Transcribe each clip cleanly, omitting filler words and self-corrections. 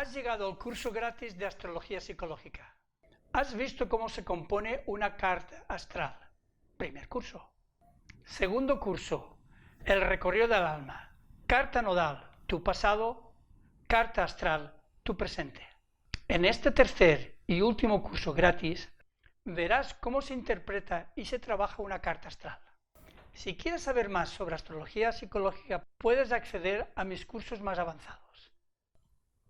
Has llegado al curso gratis de Astrología Psicológica. Has visto cómo se compone una carta astral. Primer curso. Segundo curso, el recorrido del alma. Carta nodal, tu pasado. Carta astral, tu presente. En este tercer y último curso gratis, verás cómo se interpreta y se trabaja una carta astral. Si quieres saber más sobre astrología psicológica, puedes acceder a mis cursos más avanzados.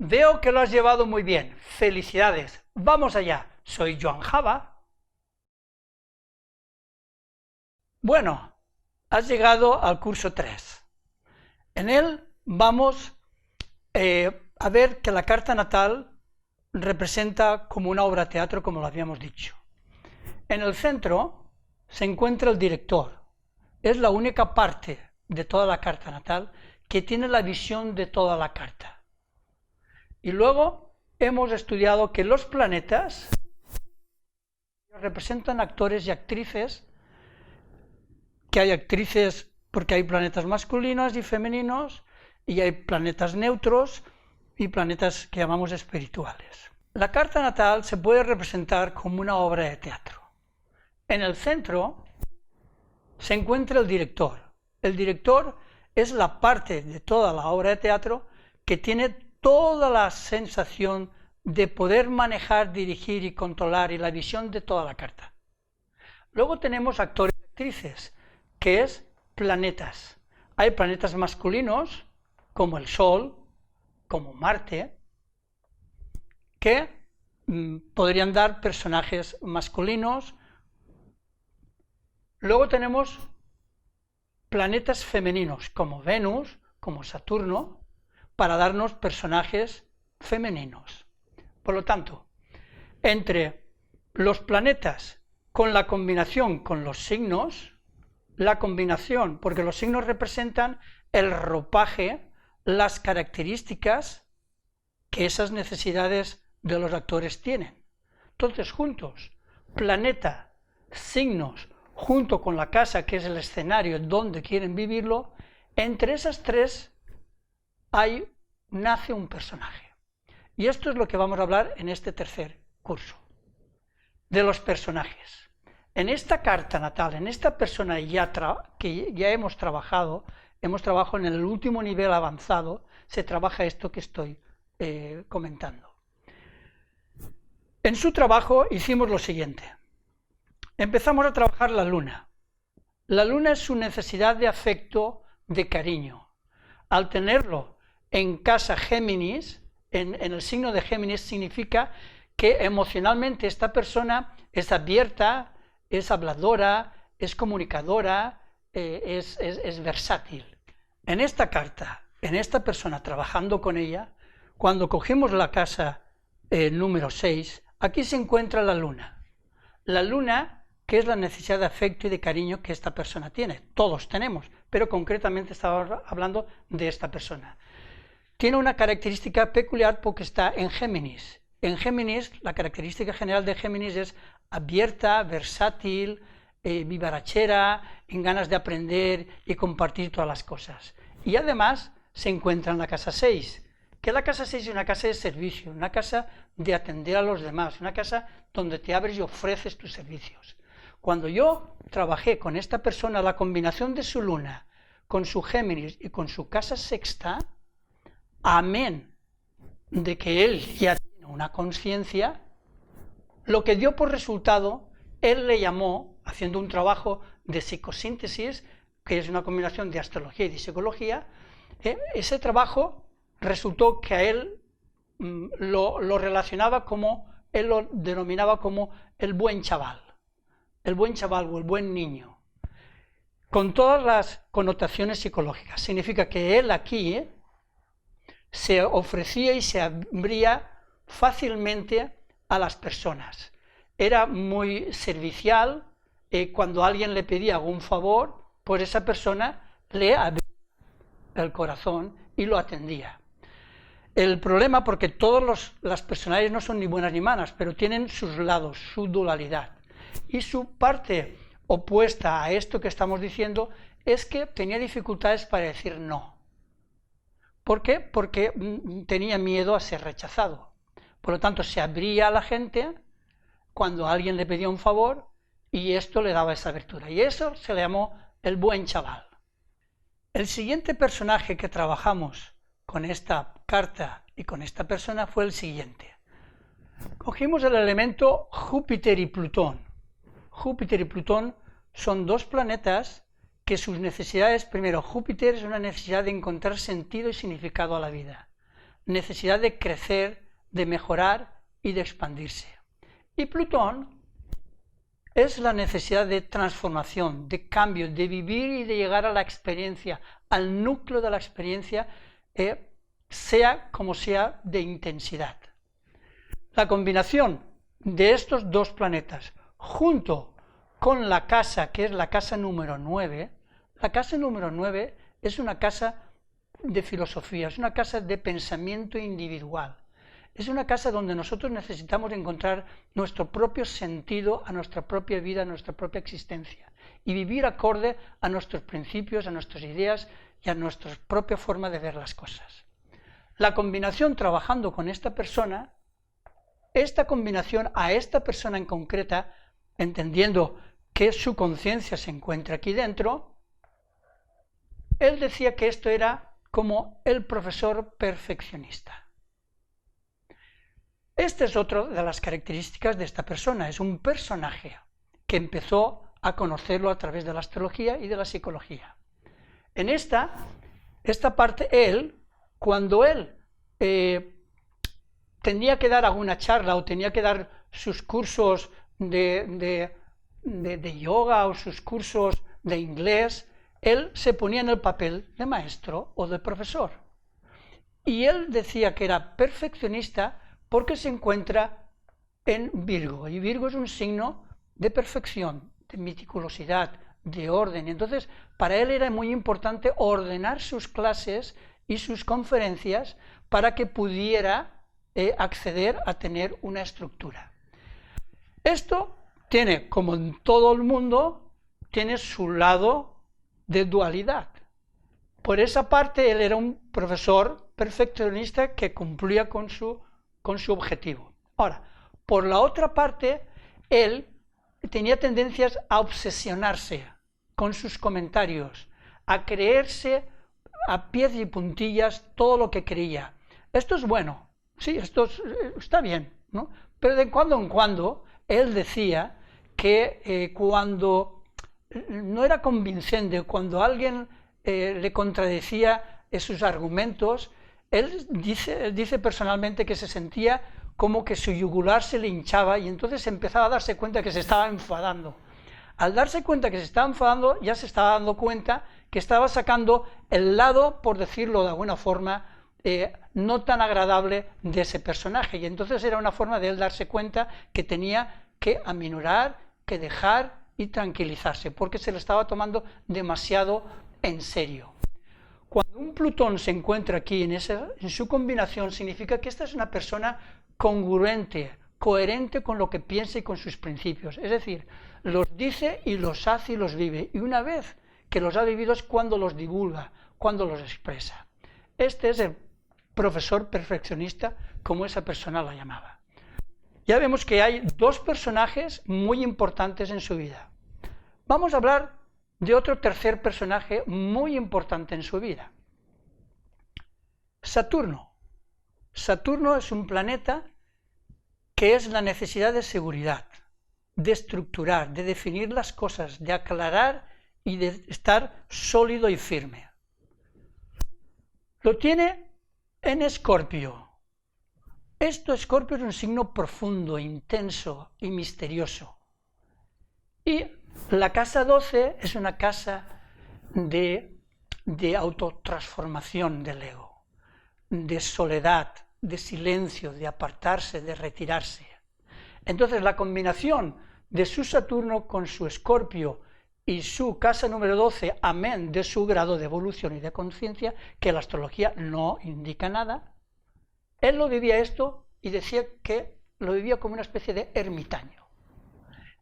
Veo que lo has llevado muy bien. ¡Felicidades! ¡Vamos allá! Soy Joan Java. Bueno, has llegado al curso 3. En él vamos a ver que la carta natal representa como una obra de teatro, como lo habíamos dicho. En el centro se encuentra el director. Es la única parte de toda la carta natal que tiene la visión de toda la carta. Y luego hemos estudiado que los planetas representan actores y actrices, que hay actrices porque hay planetas masculinos y femeninos, y hay planetas neutros y planetas que llamamos espirituales. La carta natal se puede representar como una obra de teatro. En el centro se encuentra el director. El director es la parte de toda la obra de teatro que tiene toda la sensación de poder manejar, dirigir y controlar y la visión de toda la carta. Luego tenemos actores y actrices, que es planetas. Hay planetas masculinos, como el Sol, como Marte, que podrían dar personajes masculinos. Luego tenemos planetas femeninos, como Venus, como Saturno, para darnos personajes femeninos. Por lo tanto, entre los planetas con la combinación con los signos, la combinación, porque los signos representan el ropaje, las características que esas necesidades de los actores tienen. Entonces, juntos, planeta, signos, junto con la casa, que es el escenario donde quieren vivirlo, entre esas tres nace un personaje. Y esto es lo que vamos a hablar en este tercer curso, de los personajes. En esta carta natal, en esta persona que ya hemos trabajado en el último nivel avanzado, se trabaja esto que estoy comentando. En su trabajo hicimos lo siguiente. Empezamos a trabajar la luna. La luna es su necesidad de afecto, de cariño. Al tenerlo en casa Géminis, en el signo de Géminis, significa que emocionalmente esta persona es abierta, es habladora, es comunicadora, es versátil. En esta carta, en esta persona trabajando con ella, cuando cogemos la casa número 6, aquí se encuentra la luna. La luna, que es la necesidad de afecto y de cariño que esta persona tiene. Todos tenemos, pero concretamente estaba hablando de esta persona. Tiene una característica peculiar porque está en Géminis. En Géminis, la característica general de Géminis es abierta, versátil, vivarachera, en ganas de aprender y compartir todas las cosas. Y además se encuentra en la casa 6, que la casa 6 es una casa de servicio, una casa de atender a los demás, una casa donde te abres y ofreces tus servicios. Cuando yo trabajé con esta persona, la combinación de su luna con su Géminis y con su casa sexta, amén de que él ya tiene una conciencia, lo que dio por resultado, él le llamó, haciendo un trabajo de psicosíntesis, que es una combinación de astrología y de psicología, ese trabajo resultó que a él lo relacionaba como, él lo denominaba como el buen chaval o el buen niño, con todas las connotaciones psicológicas. Significa que él aquí se ofrecía y se abría fácilmente a las personas. Era muy servicial, cuando alguien le pedía algún favor, pues esa persona le abría el corazón y lo atendía. El problema, porque todas las personalidades no son ni buenas ni malas, pero tienen sus lados, su dualidad. Y su parte opuesta a esto que estamos diciendo es que tenía dificultades para decir no. ¿Por qué? Porque tenía miedo a ser rechazado. Por lo tanto, se abría a la gente cuando alguien le pedía un favor y esto le daba esa abertura. Y eso se le llamó el buen chaval. El siguiente personaje que trabajamos con esta carta y con esta persona fue el siguiente. Cogimos el elemento Júpiter y Plutón. Júpiter y Plutón son dos planetas que sus necesidades, primero, Júpiter es una necesidad de encontrar sentido y significado a la vida, necesidad de crecer, de mejorar y de expandirse. Y Plutón es la necesidad de transformación, de cambio, de vivir y de llegar a la experiencia, al núcleo de la experiencia, sea como sea de intensidad. La combinación de estos dos planetas junto con la casa, que es la casa número 9, la casa número 9 es una casa de filosofía, es una casa de pensamiento individual. Es una casa donde nosotros necesitamos encontrar nuestro propio sentido a nuestra propia vida, a nuestra propia existencia y vivir acorde a nuestros principios, a nuestras ideas y a nuestra propia forma de ver las cosas. La combinación trabajando con esta persona, esta combinación a esta persona en concreta, entendiendo que su conciencia se encuentra aquí dentro, él decía que esto era como el profesor perfeccionista. Esta es otra de las características de esta persona, es un personaje que empezó a conocerlo a través de la astrología y de la psicología. En esta parte, cuando él tenía que dar alguna charla o tenía que dar sus cursos de yoga o sus cursos de inglés, él se ponía en el papel de maestro o de profesor. Y él decía que era perfeccionista porque se encuentra en Virgo, y Virgo es un signo de perfección, de meticulosidad, de orden. Entonces, para él era muy importante ordenar sus clases y sus conferencias para que pudiera acceder a tener una estructura. Esto tiene, como en todo el mundo, tiene su lado de dualidad. Por esa parte, él era un profesor perfeccionista que cumplía con su objetivo. Ahora, por la otra parte, él tenía tendencias a obsesionarse con sus comentarios, a creerse a pies y puntillas todo lo que creía. Esto es bueno, sí, esto está bien, ¿no? Pero de cuando en cuando él decía que cuando no era convincente, cuando alguien le contradecía sus argumentos, él dice personalmente que se sentía como que su yugular se le hinchaba y entonces empezaba a darse cuenta que se estaba enfadando. Al darse cuenta que se estaba enfadando, ya se estaba dando cuenta que estaba sacando el lado, por decirlo de alguna forma, no tan agradable de ese personaje. Y entonces era una forma de él darse cuenta que tenía que aminorar, que dejar y tranquilizarse, porque se le estaba tomando demasiado en serio. Cuando un Plutón se encuentra aquí en su combinación, significa que esta es una persona congruente, coherente con lo que piensa y con sus principios. Es decir, los dice y los hace y los vive. Y una vez que los ha vivido es cuando los divulga, cuando los expresa. Este es el profesor perfeccionista, como esa persona la llamaba. Ya vemos que hay dos personajes muy importantes en su vida. Vamos a hablar de otro tercer personaje muy importante en su vida. Saturno. Saturno es un planeta que es la necesidad de seguridad, de estructurar, de definir las cosas, de aclarar y de estar sólido y firme. Lo tiene en Escorpio. Escorpio es un signo profundo, intenso y misterioso. Y la casa 12 es una casa de autotransformación del ego, de soledad, de silencio, de apartarse, de retirarse. Entonces la combinación de su Saturno con su Escorpio y su casa número 12, amén de su grado de evolución y de conciencia, que la astrología no indica nada, él lo vivía esto y decía que lo vivía como una especie de ermitaño.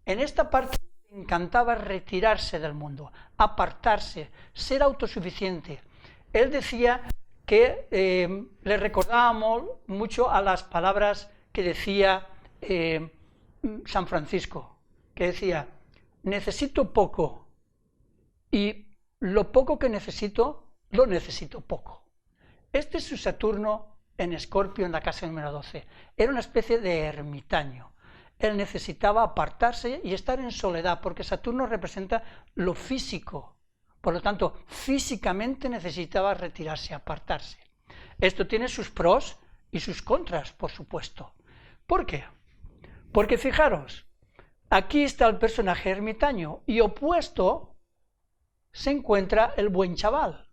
En esta parte le encantaba retirarse del mundo, apartarse, ser autosuficiente. Él decía que le recordábamos mucho a las palabras que decía San Francisco, que decía, necesito poco y lo poco que necesito, lo necesito poco. Este es su Saturno en Escorpio, en la casa número 12. Era una especie de ermitaño. Él necesitaba apartarse y estar en soledad, porque Saturno representa lo físico. Por lo tanto, físicamente necesitaba retirarse, apartarse. Esto tiene sus pros y sus contras, por supuesto. ¿Por qué? Porque fijaros, aquí está el personaje ermitaño y opuesto se encuentra el buen chaval.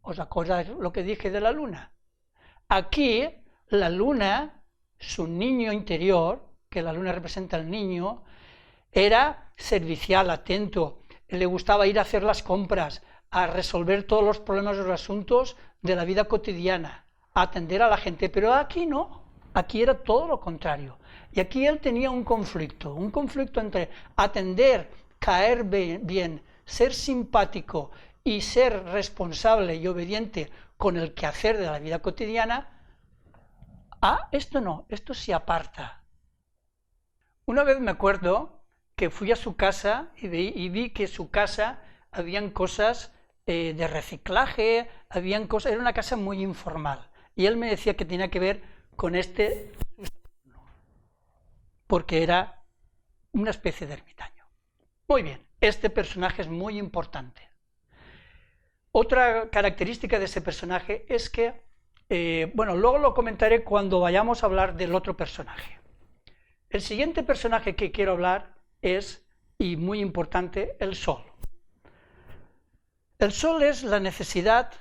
¿Os acordáis lo que dije de la luna? Aquí la luna, su niño interior, que la luna representa al niño, era servicial, atento, le gustaba ir a hacer las compras, a resolver todos los problemas y los asuntos de la vida cotidiana, a atender a la gente, pero aquí no, aquí era todo lo contrario. Y aquí él tenía un conflicto entre atender, caer bien, ser simpático y ser responsable y obediente con el quehacer de la vida cotidiana. Esto no, esto se aparta. Una vez me acuerdo que fui a su casa y vi que en su casa habían cosas de reciclaje, era una casa muy informal. Y él me decía que tenía que ver con porque era una especie de ermitaño. Muy bien, este personaje es muy importante. Otra característica de ese personaje es que, luego lo comentaré cuando vayamos a hablar del otro personaje. El siguiente personaje que quiero hablar es, y muy importante, el Sol. El Sol es la necesidad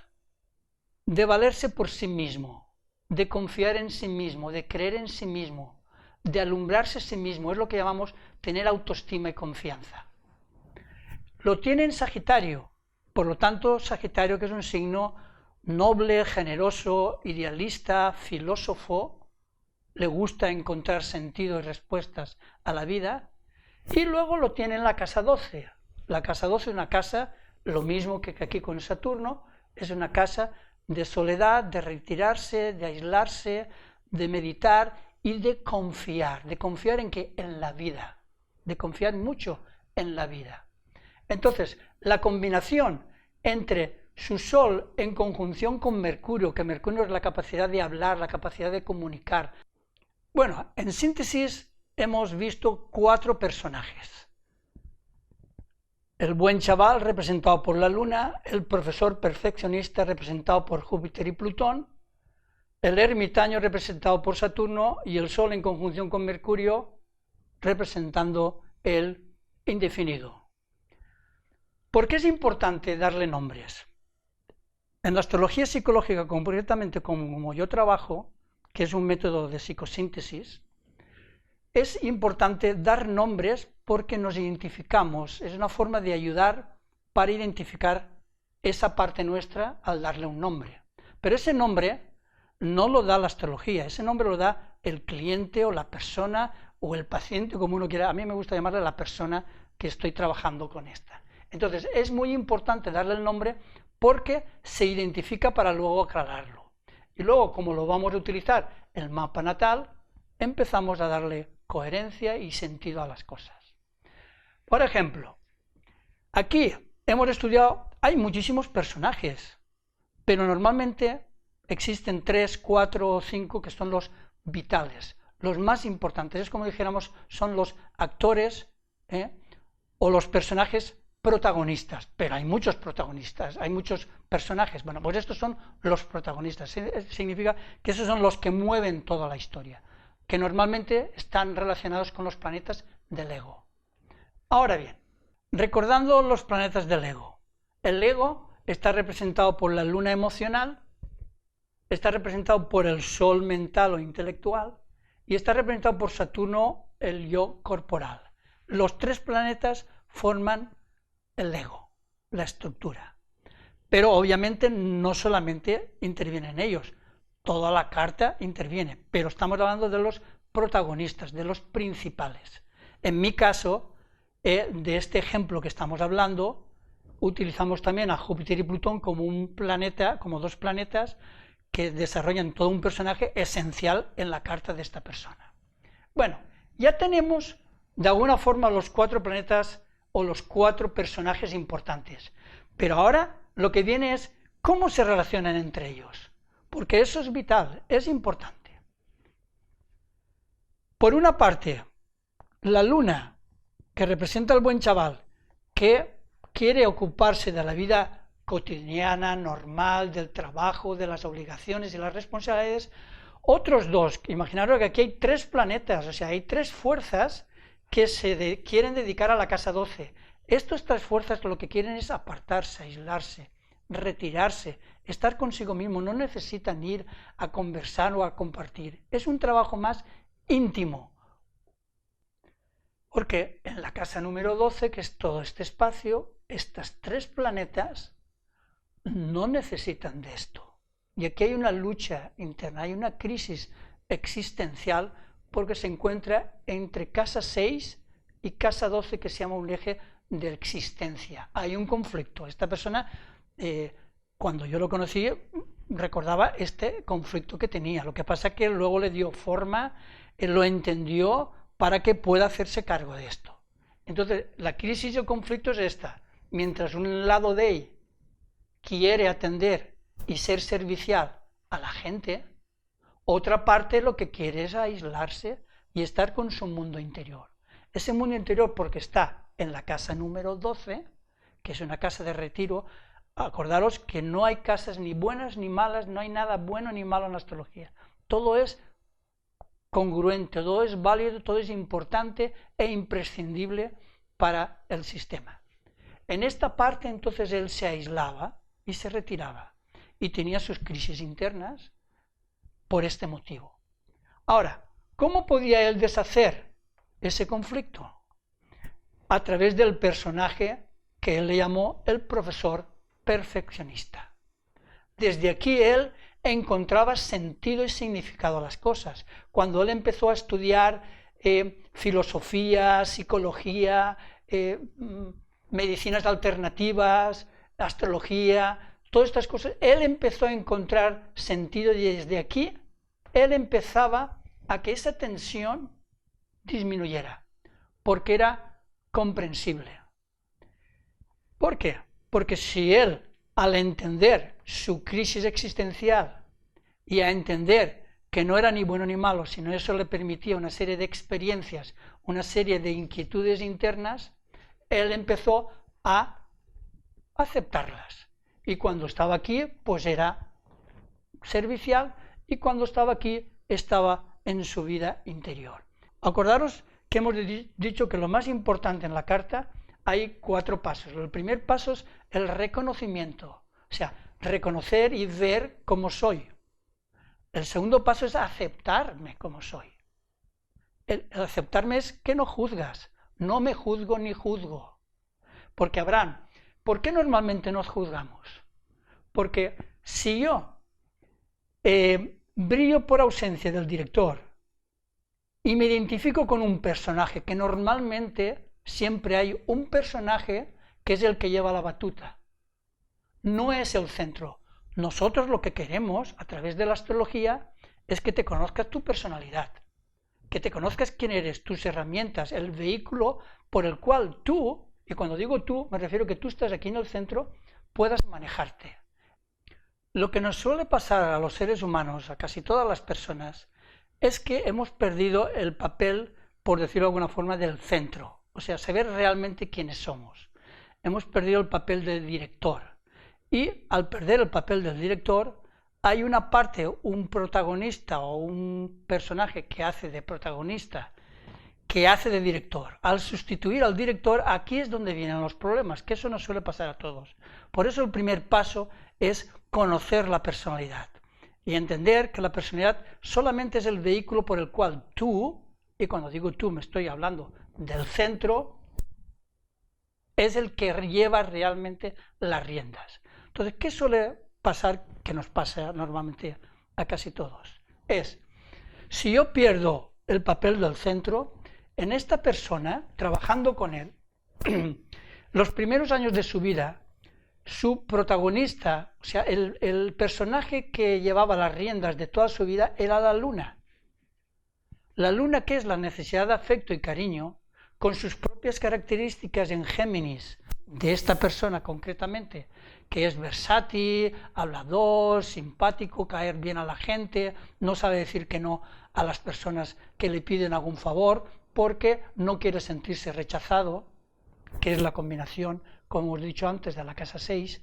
de valerse por sí mismo, de confiar en sí mismo, de creer en sí mismo, de alumbrarse a sí mismo. Es lo que llamamos tener autoestima y confianza. Lo tiene en Sagitario, por lo tanto, Sagitario, que es un signo noble, generoso, idealista, filósofo, le gusta encontrar sentido y respuestas a la vida, y luego lo tiene en la casa 12. La casa 12 es una casa, lo mismo que aquí con Saturno, es una casa de soledad, de retirarse, de aislarse, de meditar y de confiar en que en la vida, de confiar mucho en la vida. Entonces, la combinación entre su Sol en conjunción con Mercurio, que Mercurio es la capacidad de hablar, la capacidad de comunicar. Bueno, en síntesis hemos visto 4 personajes. El buen chaval representado por la Luna, el profesor perfeccionista representado por Júpiter y Plutón, el ermitaño representado por Saturno y el Sol en conjunción con Mercurio representando el indefinido. ¿Por qué es importante darle nombres? En la astrología psicológica, concretamente como yo trabajo, que es un método de psicosíntesis, es importante dar nombres porque nos identificamos, es una forma de ayudar para identificar esa parte nuestra al darle un nombre. Pero ese nombre no lo da la astrología, ese nombre lo da el cliente o la persona o el paciente, como uno quiera. A mí me gusta llamarle la persona que estoy trabajando con esta. Entonces es muy importante darle el nombre porque se identifica para luego aclararlo. Y luego, como lo vamos a utilizar el mapa natal, empezamos a darle coherencia y sentido a las cosas. Por ejemplo, aquí hemos estudiado, hay muchísimos personajes, pero normalmente existen 3, 4 o 5 que son los vitales, los más importantes. Es como dijéramos, son los actores o los personajes protagonistas, pero hay muchos protagonistas, hay muchos personajes. Bueno, pues estos son los protagonistas, significa que esos son los que mueven toda la historia, que normalmente están relacionados con los planetas del ego. Ahora bien, recordando los planetas del ego, el ego está representado por la luna emocional, está representado por el sol mental o intelectual y está representado por Saturno, el yo corporal. Los 3 planetas forman el ego, la estructura. Pero obviamente no solamente intervienen ellos, toda la carta interviene, pero estamos hablando de los protagonistas, de los principales. En mi caso, de este ejemplo que estamos hablando, utilizamos también a Júpiter y Plutón como un planeta, como dos planetas que desarrollan todo un personaje esencial en la carta de esta persona. Bueno, ya tenemos de alguna forma los 4 planetas o los 4 personajes importantes, pero ahora lo que viene es cómo se relacionan entre ellos, porque eso es vital, es importante. Por una parte, la luna, que representa al buen chaval, que quiere ocuparse de la vida cotidiana, normal, del trabajo, de las obligaciones y las responsabilidades. Otros 2, imaginaros que aquí hay 3 planetas, o sea, hay 3 fuerzas que se quieren dedicar a la casa 12. Estas 3 fuerzas lo que quieren es apartarse, aislarse, retirarse, estar consigo mismo, no necesitan ir a conversar o a compartir. Es un trabajo más íntimo. Porque en la casa número 12, que es todo este espacio, estas 3 planetas no necesitan de esto. Y aquí hay una lucha interna, hay una crisis existencial porque se encuentra entre casa 6 y casa 12, que se llama un eje de existencia. Hay un conflicto. Esta persona, cuando yo lo conocí, recordaba este conflicto que tenía. Lo que pasa es que luego le dio forma, lo entendió para que pueda hacerse cargo de esto. Entonces, la crisis y el conflicto es esta. Mientras un lado de él quiere atender y ser servicial a la gente, otra parte lo que quiere es aislarse y estar con su mundo interior. Ese mundo interior, porque está en la casa número 12, que es una casa de retiro. Acordaros que no hay casas ni buenas ni malas, no hay nada bueno ni malo en la astrología. Todo es congruente, todo es válido, todo es importante e imprescindible para el sistema. En esta parte entonces él se aislaba y se retiraba y tenía sus crisis internas por este motivo. Ahora, ¿cómo podía él deshacer ese conflicto? A través del personaje que él le llamó el profesor perfeccionista. Desde aquí él encontraba sentido y significado a las cosas. Cuando él empezó a estudiar filosofía, psicología, medicinas alternativas, astrología, todas estas cosas, él empezó a encontrar sentido y desde aquí él empezaba a que esa tensión disminuyera, porque era comprensible. ¿Por qué? Porque si él, al entender su crisis existencial y a entender que no era ni bueno ni malo, sino eso le permitía una serie de experiencias, una serie de inquietudes internas, él empezó a aceptarlas. Y cuando estaba aquí, pues era servicial, y cuando estaba aquí, estaba en su vida interior. Acordaros que hemos dicho que lo más importante en la carta hay 4 pasos. El primer paso es el reconocimiento, o sea, reconocer y ver cómo soy. El segundo paso es aceptarme como soy. El aceptarme es que no juzgas, no me juzgo ni juzgo. Porque Abraham, ¿por qué normalmente nos juzgamos? Porque si yo brillo por ausencia del director y me identifico con un personaje, que normalmente siempre hay un personaje que es el que lleva la batuta, no es el centro. Nosotros lo que queremos a través de la astrología es que te conozcas tu personalidad, que te conozcas quién eres, tus herramientas, el vehículo por el cual tú, y cuando digo tú me refiero a que tú estás aquí en el centro, puedas manejarte. Lo que nos suele pasar a los seres humanos, a casi todas las personas, es que hemos perdido el papel, por decirlo de alguna forma, del centro, o sea, saber realmente quiénes somos. Hemos perdido el papel del director. Y al perder el papel del director, hay una parte, un protagonista o un personaje que hace de protagonista, que hace de director. Al sustituir al director, aquí es donde vienen los problemas, que eso nos suele pasar a todos. Por eso el primer paso es conocer la personalidad y entender que la personalidad solamente es el vehículo por el cual tú, y cuando digo tú me estoy hablando del centro, es el que lleva realmente las riendas. Entonces, ¿qué suele pasar? Que nos pasa normalmente a casi todos. Es, si yo pierdo el papel del centro, en esta persona, trabajando con él, los primeros años de su vida su protagonista, o sea, el personaje que llevaba las riendas de toda su vida era la luna. La luna, que es la necesidad de afecto y cariño, con sus propias características en Géminis, de esta persona concretamente, que es versátil, hablador, simpático, caer bien a la gente, no sabe decir que no a las personas que le piden algún favor, porque no quiere sentirse rechazado, que es la combinación, como hemos dicho antes, de la casa 6.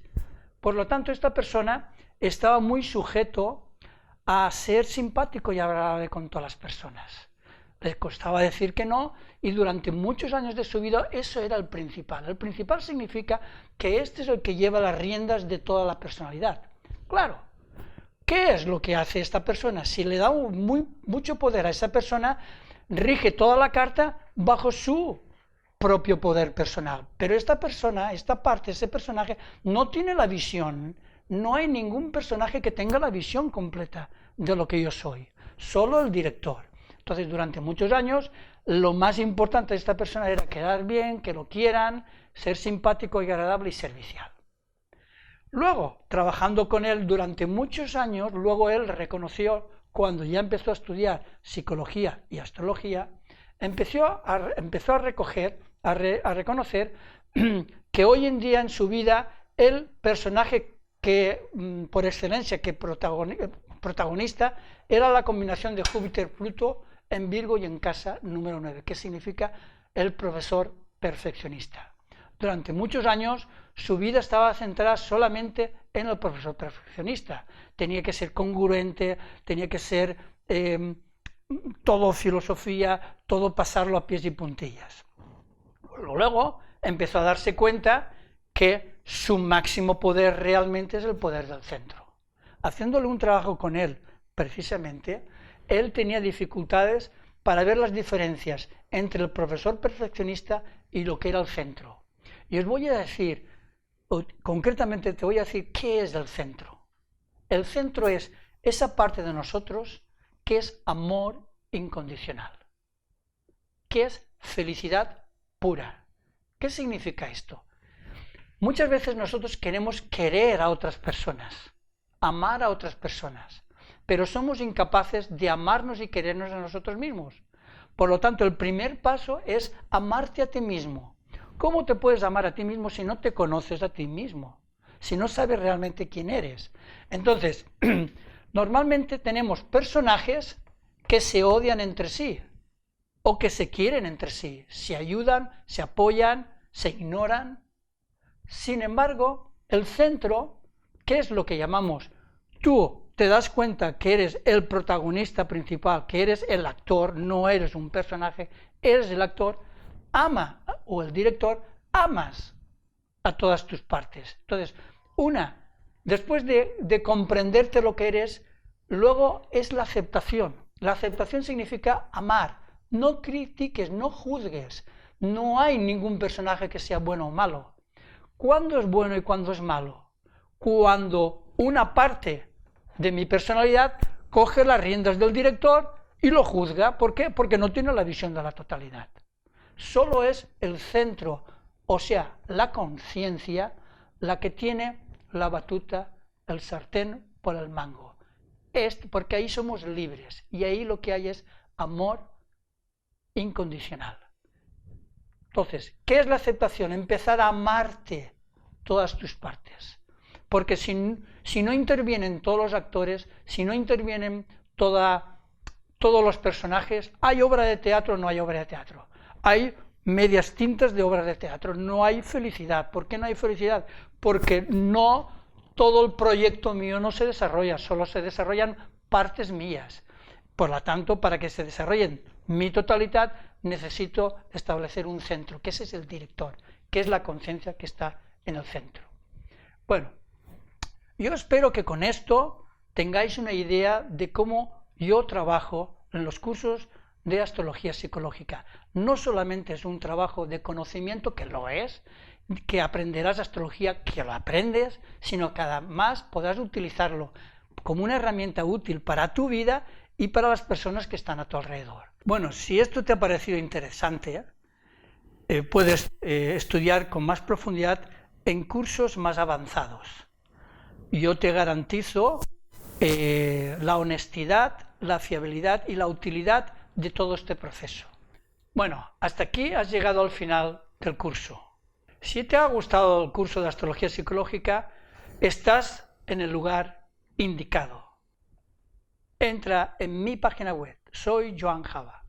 Por lo tanto, esta persona estaba muy sujeto a ser simpático y agradable con todas las personas. Les costaba decir que no, y durante muchos años de su vida eso era el principal. El principal significa que este es el que lleva las riendas de toda la personalidad. Claro, ¿qué es lo que hace esta persona? Si le da mucho poder a esa persona, rige toda la carta bajo su propio poder personal. Pero esta persona, esta parte, ese personaje, no tiene la visión. No hay ningún personaje que tenga la visión completa de lo que yo soy. Solo el director. Entonces, durante muchos años, lo más importante de esta persona era quedar bien, que lo quieran, ser simpático y agradable y servicial. Luego, trabajando con él durante muchos años, luego él reconoció, cuando ya empezó a estudiar psicología y astrología, empezó a reconocer que hoy en día en su vida el personaje que por excelencia, que protagonista, era la combinación de Júpiter-Pluto en Virgo y en casa número 9, que significa el profesor perfeccionista. Durante muchos años su vida estaba centrada solamente en el profesor perfeccionista. Tenía que ser congruente, tenía que ser todo filosofía, todo pasarlo a pies y puntillas. Luego empezó a darse cuenta que su máximo poder realmente es el poder del centro. Haciéndole un trabajo con él, precisamente, él tenía dificultades para ver las diferencias entre el profesor perfeccionista y lo que era el centro. Y os voy a decir, concretamente te voy a decir qué es el centro. El centro es esa parte de nosotros que es amor incondicional, que es felicidad pura. ¿Qué significa esto? Muchas veces nosotros queremos querer a otras personas, amar a otras personas, pero somos incapaces de amarnos y querernos a nosotros mismos. Por lo tanto, el primer paso es amarte a ti mismo. ¿Cómo te puedes amar a ti mismo si no te conoces a ti mismo? Si no sabes realmente quién eres. Entonces, normalmente tenemos personajes que se odian entre sí o que se quieren entre sí. Se ayudan, se apoyan, se ignoran. Sin embargo, el centro, que es lo que llamamos tú, te das cuenta que eres el protagonista principal, que eres el actor, no eres un personaje, eres el actor, ama, o el director, amas a todas tus partes. Entonces, después de comprenderte lo que eres, luego es la aceptación. La aceptación significa amar. No critiques, no juzgues. No hay ningún personaje que sea bueno o malo. ¿Cuándo es bueno y cuándo es malo? Cuando una parte de mi personalidad coge las riendas del director y lo juzga. ¿Por qué? Porque no tiene la visión de la totalidad. Solo es el centro, o sea, la conciencia, la que tiene la batuta, el sartén por el mango. Porque ahí somos libres y ahí lo que hay es amor incondicional. Entonces, ¿qué es la aceptación? Empezar a amarte todas tus partes. Porque si no intervienen todos los actores, si no intervienen todos los personajes, ¿hay obra de teatro o no hay obra de teatro? Hay medias tintas de obras de teatro, no hay felicidad. ¿Por qué no hay felicidad? Porque no todo el proyecto mío no se desarrolla, solo se desarrollan partes mías. Por lo tanto, para que se desarrollen mi totalidad, necesito establecer un centro, que ese es el director, que es la conciencia que está en el centro. Bueno, yo espero que con esto tengáis una idea de cómo yo trabajo en los cursos de astrología psicológica. No solamente es un trabajo de conocimiento, que lo es, que aprenderás astrología, que lo aprendes, sino que además podrás utilizarlo como una herramienta útil para tu vida y para las personas que están a tu alrededor. Bueno, si esto te ha parecido interesante, puedes estudiar con más profundidad en cursos más avanzados. Yo te garantizo la honestidad, la fiabilidad y la utilidad de todo este proceso. Bueno, hasta aquí has llegado al final del curso. Si te ha gustado el curso de Astrología Psicológica, estás en el lugar indicado. Entra en mi página web, soy Joan Java.